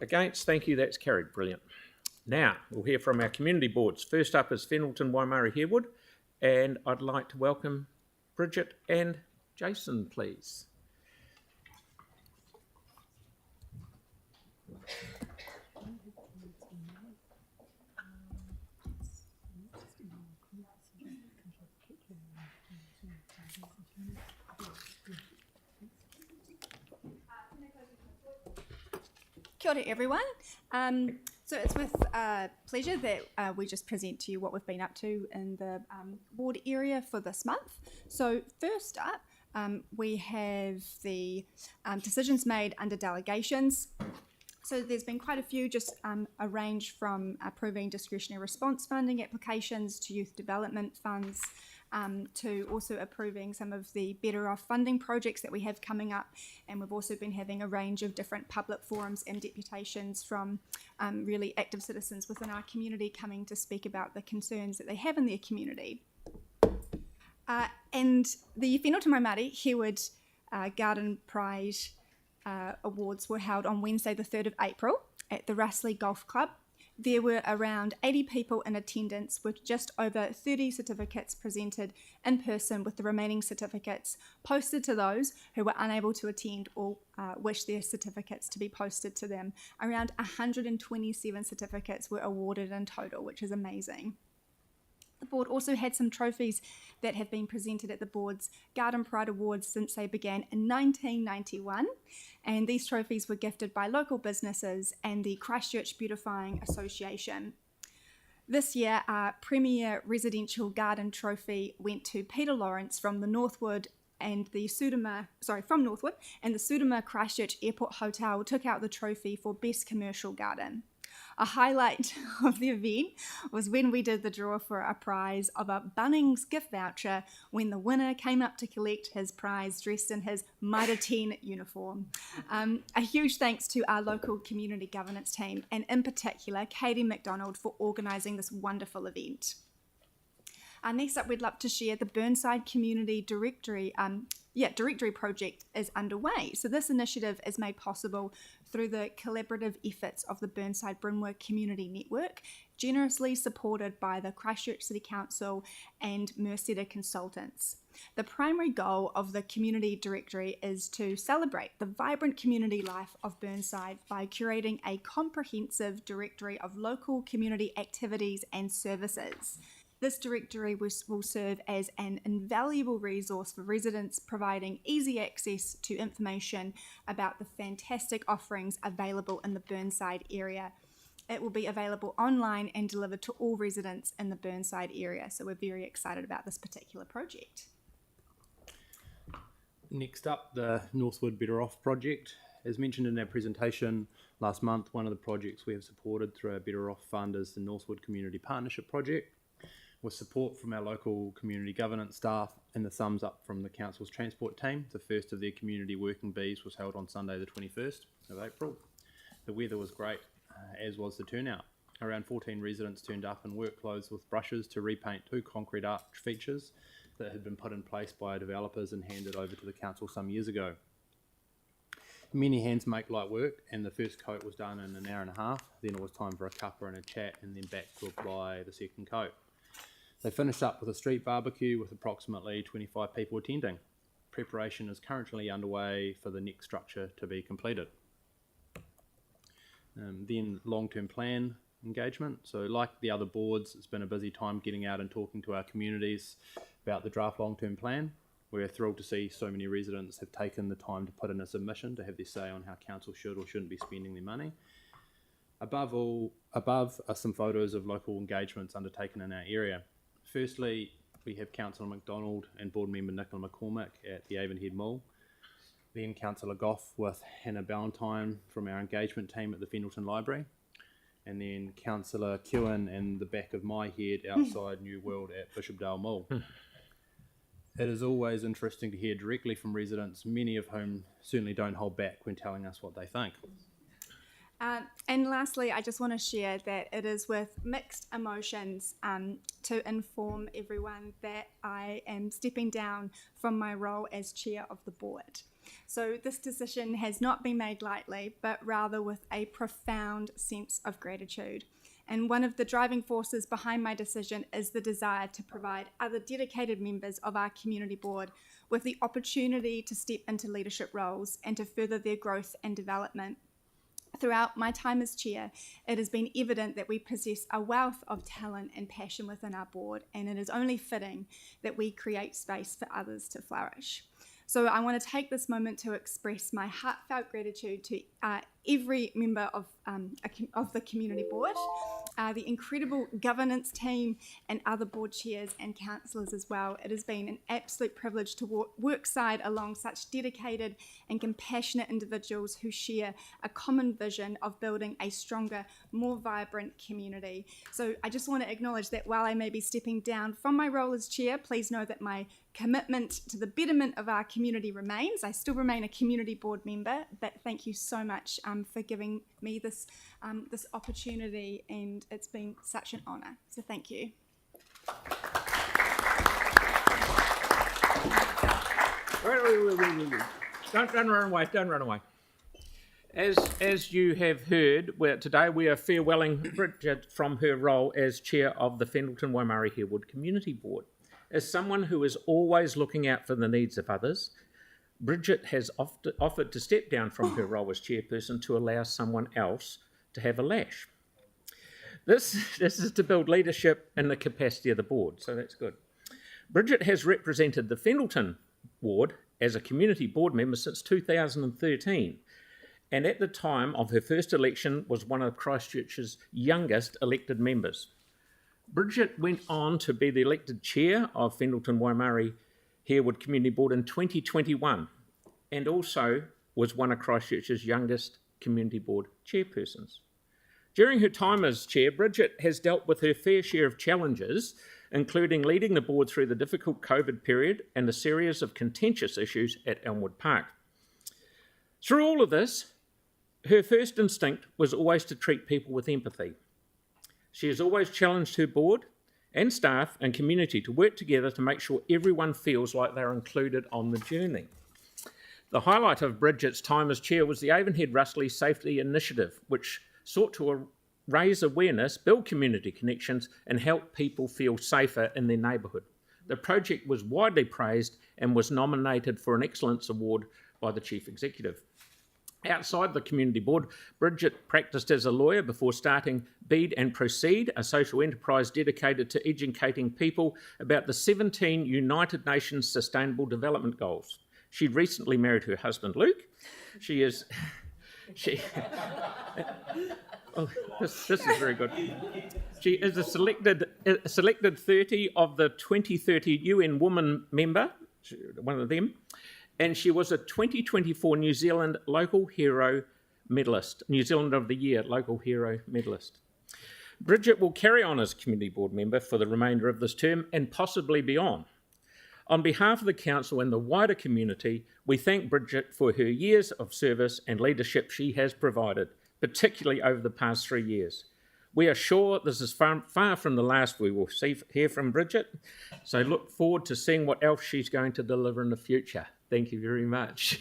Against? Thank you. That's carried. Brilliant. Now, we'll hear from our community boards. First up is Fenelton, Waimari, Harewood, and I'd like to welcome Bridget and Jason, please. Kia ora everyone. So it's with pleasure that we just present to you what we've been up to in the ward area for this month. So first up, we have the decisions made under delegations. So there's been quite a few, just a range from approving discretionary response funding applications to youth development funds, to also approving some of the Better Off funding projects that we have coming up. And we've also been having a range of different public forums and deputations from really active citizens within our community coming to speak about the concerns that they have in their community. And the Whenua Māori Harewood Garden Pride Awards were held on Wednesday the 3rd of April at the Russley Golf Club. There were around 80 people in attendance with just over 30 certificates presented in person, with the remaining certificates posted to those who were unable to attend or wish their certificates to be posted to them. Around 127 certificates were awarded in total, which is amazing. The board also had some trophies that have been presented at the board's Garden Pride Awards since they began in 1991, and these trophies were gifted by local businesses and the Christchurch Beautifying Association. This year, our Premier Residential Garden Trophy went to Peter Lawrence from the Northwood and the Sudama Christchurch Airport Hotel took out the trophy for Best Commercial Garden. A highlight of the event was when we did the draw for a prize of a Bunnings gift voucher when the winner came up to collect his prize dressed in his Mitre 10 uniform. A huge thanks to our local community governance team, and in particular Katie McDonald, for organising this wonderful event. Next up, we'd love to share the Burnside Community Directory project is underway. So this initiative is made possible through the collaborative efforts of the Burnside Brynwork Community Network, generously supported by the Christchurch City Council and Merceda Consultants. The primary goal of the community directory is to celebrate the vibrant community life of Burnside by curating a comprehensive directory of local community activities and services. This directory will serve as an invaluable resource for residents, providing easy access to information about the fantastic offerings available in the Burnside area. It will be available online and delivered to all residents in the Burnside area, so we're very excited about this particular project. Next up, the Northwood Better Off project. As mentioned in our presentation last month, one of the projects we have supported through our Better Off Fund is the Northwood Community Partnership Project. With support from our local community governance staff and the thumbs up from the council's transport team, the first of their community working bees was held on Sunday the 21st of April. The weather was great, as was the turnout. Around 14 residents turned up in work clothes with brushes to repaint 2 concrete arch features that had been put in place by developers and handed over to the council some years ago. Many hands make light work, and the first coat was done in an hour and a half. Then it was time for a cuppa and a chat, and then back to apply the second coat. They finished up with a street barbecue with approximately 25 people attending. Preparation is currently underway for the next structure to be completed. Then long-term plan engagement. So like the other boards, it's been a busy time getting out and talking to our communities about the draft long-term plan. We're thrilled to see so many residents have taken the time to put in a submission to have their say on how council should or shouldn't be spending their money. Above are some photos of local engagements undertaken in our area. Firstly, we have Councillor McDonald and Board Member Nicola McCormick at the Avonhead Mall. Then Councillor Goff with Hannah Ballantyne from our engagement team at the Fenelton Library. And then Councillor Kewen and the back of my head outside New World at Bishopdale Mall. It is always interesting to hear directly from residents, many of whom certainly don't hold back when telling us what they think. And lastly, I just want to share that it is with mixed emotions to inform everyone that I am stepping down from my role as chair of the board. So this decision has not been made lightly, but rather with a profound sense of gratitude. And one of the driving forces behind my decision is the desire to provide other dedicated members of our community board with the opportunity to step into leadership roles and to further their growth and development. Throughout my time as chair, it has been evident that we possess a wealth of talent and passion within our board, and it is only fitting that we create space for others to flourish. So I want to take this moment to express my heartfelt gratitude to every member of the community board, the incredible governance team and other board chairs and councillors as well. It has been an absolute privilege to work side along such dedicated and compassionate individuals who share a common vision of building a stronger, more vibrant community. So I just want to acknowledge that while I may be stepping down from my role as chair, please know that my commitment to the betterment of our community remains. I still remain a community board member, but thank you so much for giving me this opportunity, and it's been such an honour. So thank you. Wait. Don't run away. As you have heard, today we are farewelling Bridget from her role as chair of the Fendalton Waimarie Harewood Community Board. As someone who is always looking out for the needs of others, Bridget has offered to step down from her role as chairperson to allow someone else to have a lash. This is to build leadership in the capacity of the board, so that's good. Bridget has represented the Fendalton ward as a community board member since 2013, and at the time of her first election was one of Christchurch's youngest elected members. Bridget went on to be the elected chair of Fendalton Waimarie Harewood Community Board in 2021 and also was one of Christchurch's youngest community board chairpersons. During her time as chair, Bridget has dealt with her fair share of challenges, including leading the board through the difficult COVID period and a series of contentious issues at Elmwood Park. Through all of this, her first instinct was always to treat people with empathy. She has always challenged her board and staff and community to work together to make sure everyone feels like they're included on the journey. The highlight of Bridget's time as chair was the Avonhead Russley Safety Initiative, which sought to raise awareness, build community connections, and help people feel safer in their neighbourhood. The project was widely praised and was nominated for an Excellence Award by the Chief Executive. Outside the community board, Bridget practiced as a lawyer before starting Bede and Proceed, a social enterprise dedicated to educating people about the 17 United Nations Sustainable Development Goals. She recently married her husband, Luke. This is very good. She is a selected 30 of the 2030 UN Women member, one of them, and she was a 2024 New Zealand Local Hero Medalist, New Zealand of the Year Local Hero Medalist. Bridget will carry on as community board member for the remainder of this term and possibly beyond. On behalf of the council and the wider community, we thank Bridget for her years of service and leadership she has provided, particularly over the past 3 years. We are sure this is far from the last we will hear from Bridget, so look forward to seeing what else she's going to deliver in the future. Thank you very much.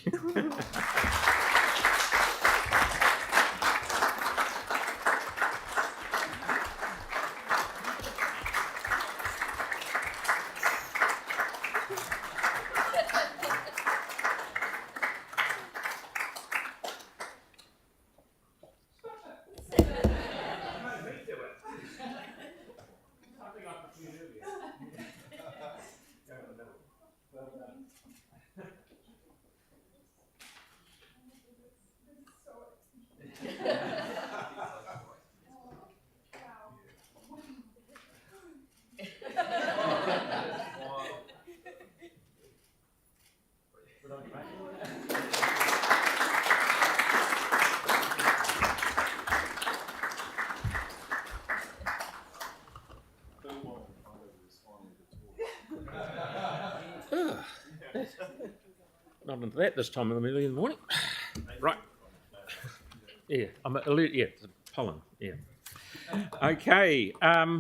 Not into that this time of the morning. Right. Yeah, I'm alert. Yeah, it's pollen. Yeah. Okay.